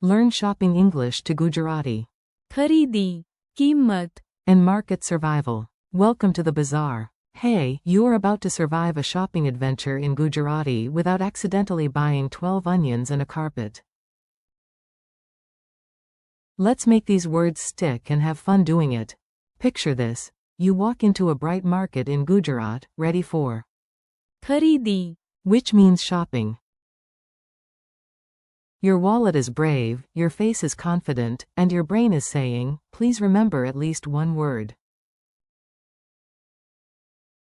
Learn shopping English to Gujarati. खरीदी, कीमत, And market survival. Welcome to the bazaar. Hey, you are about to survive a shopping adventure in Gujarati without accidentally buying 12 onions and a carpet. Let's make these words stick and have fun doing it. Picture this. You walk into a bright market in Gujarat, ready for खरीदी, which means shopping. Your wallet is brave, your face is confident, and your brain is saying, please remember at least one word.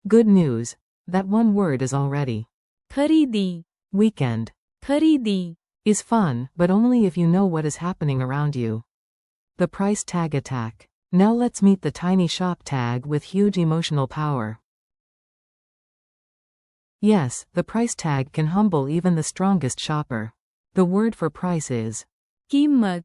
Good news. That one word is already खरीदी, weekend. खरीदी, Is fun, but only if you know what is happening around you. The price tag attack. Now let's meet the tiny shop tag with huge emotional power. Yes, the price tag can humble even the strongest shopper. The word for price is कीमत,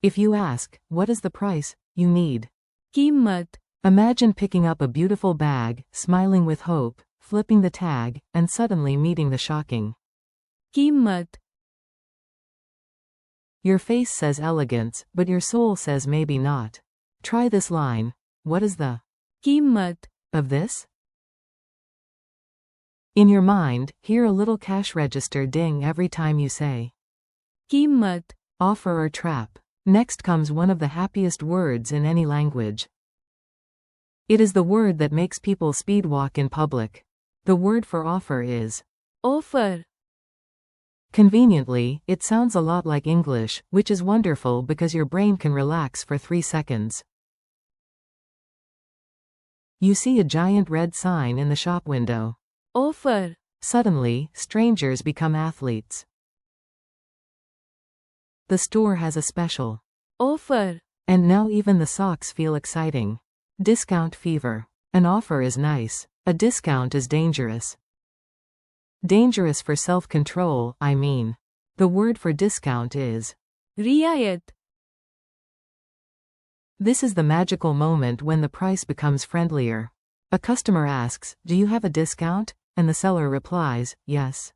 if you ask, what is the price, you need. कीमत, Imagine picking up a beautiful bag, smiling with hope, flipping the tag, and suddenly meeting the shocking. कीमत, Your face says elegance, but your soul says maybe not. Try this line. What is the कीमत, of this? In your mind, hear a little cash register ding every time you say कीमत, offer or trap. Next comes one of the happiest words in any language. It is the word that makes people speedwalk in public. The word for offer is offer, conveniently, it sounds a lot like English, which is wonderful because your brain can relax for 3 seconds. You see a giant red sign in the shop window. offer, Suddenly, strangers become athletes. The store has a special. offer, And now even the socks feel exciting. Discount fever. An offer is nice. A discount is dangerous. Dangerous for self-control, I mean. The word for discount is रियायत, This is the magical moment when the price becomes friendlier. A customer asks, do you have a discount? And the seller replies, yes.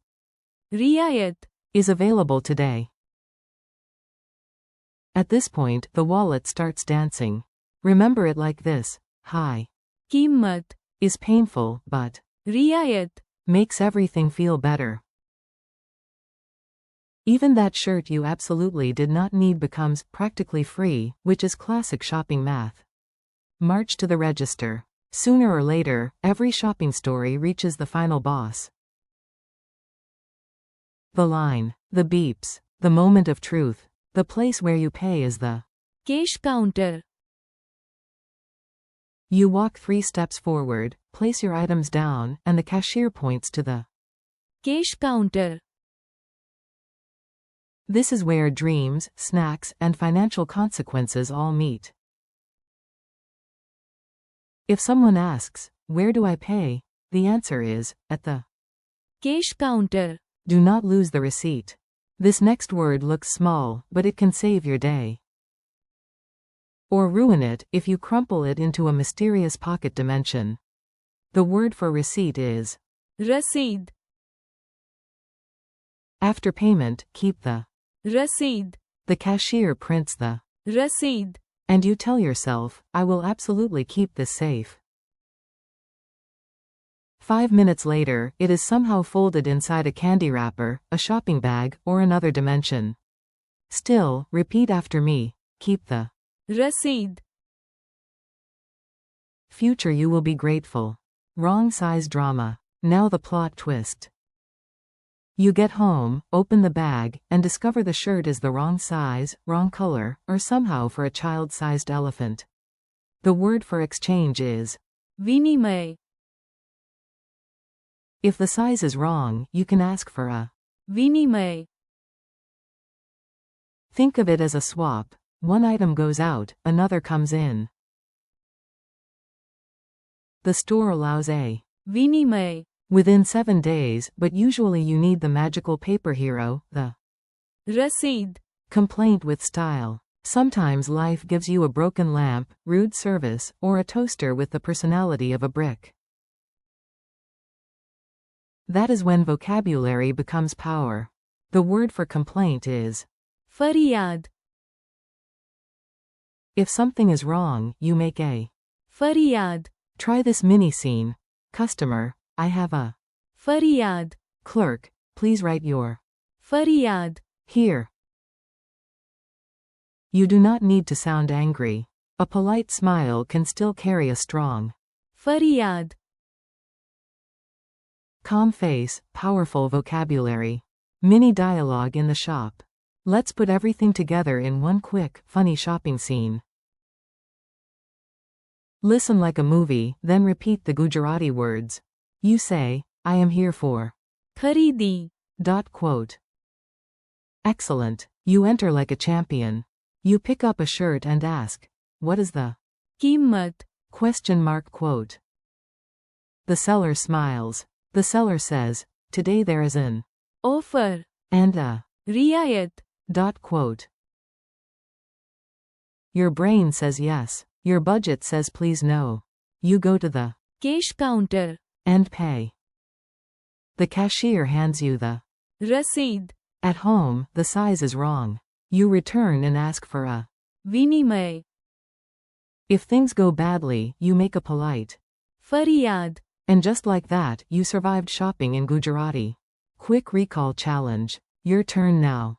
रियायत, Is available today. At this point, the wallet starts dancing. Remember it like this. Hi. कीमत, Is painful, but रियायत, makes everything feel better. Even that shirt you absolutely did not need becomes practically free, which is classic shopping math. March to the register. Sooner or later, every shopping story reaches the final boss. The line, the beeps, the moment of truth, the place where you pay is the cash counter, You walk 3 steps forward, place your items down, and the cashier points to the cash counter, This is where dreams, snacks, and financial consequences all meet. If someone asks, where do I pay? The answer is, at the cash counter, Do not lose the receipt. This next word looks small, but it can save your day. Or ruin it, if you crumple it into a mysterious pocket dimension. The word for receipt is रसीद, After payment, keep the रसीद, The cashier prints the रसीद, And you tell yourself, I will absolutely keep this safe. 5 minutes later, it is somehow folded inside a candy wrapper, a shopping bag, or another dimension. Still, repeat after me. Keep the रसीद, future you will be grateful. Wrong size drama. Now the plot twist. You get home, open the bag, and discover the shirt is the wrong size, wrong color, or somehow for a child-sized elephant. The word for exchange is विनिमय, If the size is wrong, you can ask for a विनिमय, Think of it as a swap. One item goes out, another comes in. The store allows a विनिमय, within 7 days, but usually you need the magical paper hero, the रसीद, complaint with style. Sometimes life gives you a broken lamp, rude service, or a toaster with the personality of a brick. That is when vocabulary becomes power. The word for complaint is फरियाद If something is wrong, you make a. फरियाद Try this mini scene. Customer, I have a. फरियाद Clerk, please write your. फरियाद Here. You do not need to sound angry. A polite smile can still carry a strong. फरियाद Calm face, powerful vocabulary. Mini dialogue in the shop. Let's put everything together in one quick, funny shopping scene. Listen like a movie, then repeat the Gujarati words. You say, I am here for. खरीदी Quote. Excellent. You enter like a champion. You pick up a shirt and ask, what is the? कीमत Quote. The seller smiles. The seller says, today there is an. Offer And a. रियायत Quote. Your brain says yes. Your budget says please no. You go to the. Cash counter And pay. The cashier hands you the. रसीद At home, the size is wrong. You return and ask for a. विनिमय If things go badly, you make a polite. फरियाद And just like that, you survived shopping in Gujarati. Quick recall challenge. Your turn now.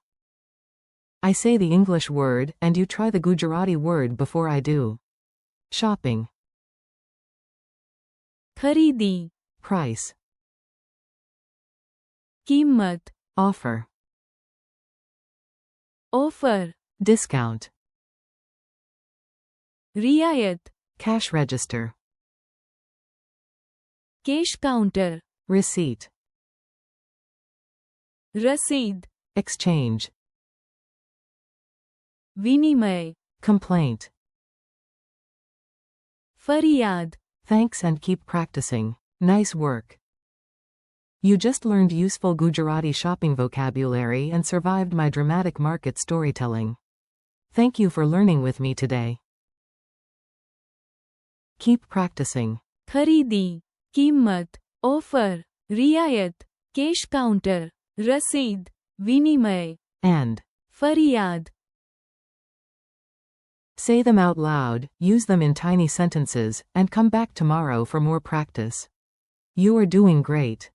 I say the English word, and you try the Gujarati word before I do. Shopping. खरीदी Price. कीमत Offer. Offer Discount. रियायत Cash register. Cash counter Receipt. रसीद Exchange. विनिमय Complaint. फरियाद Thanks and keep practicing. Nice work. You just learned useful Gujarati shopping vocabulary and survived my dramatic market storytelling. Thank you for learning with me today. Keep practicing. खरीदी कीमत offer रियायत cash counter रसीद विनिमय And. फरियाद Say them out loud, use them in tiny sentences, and come back tomorrow for more practice. You are doing great.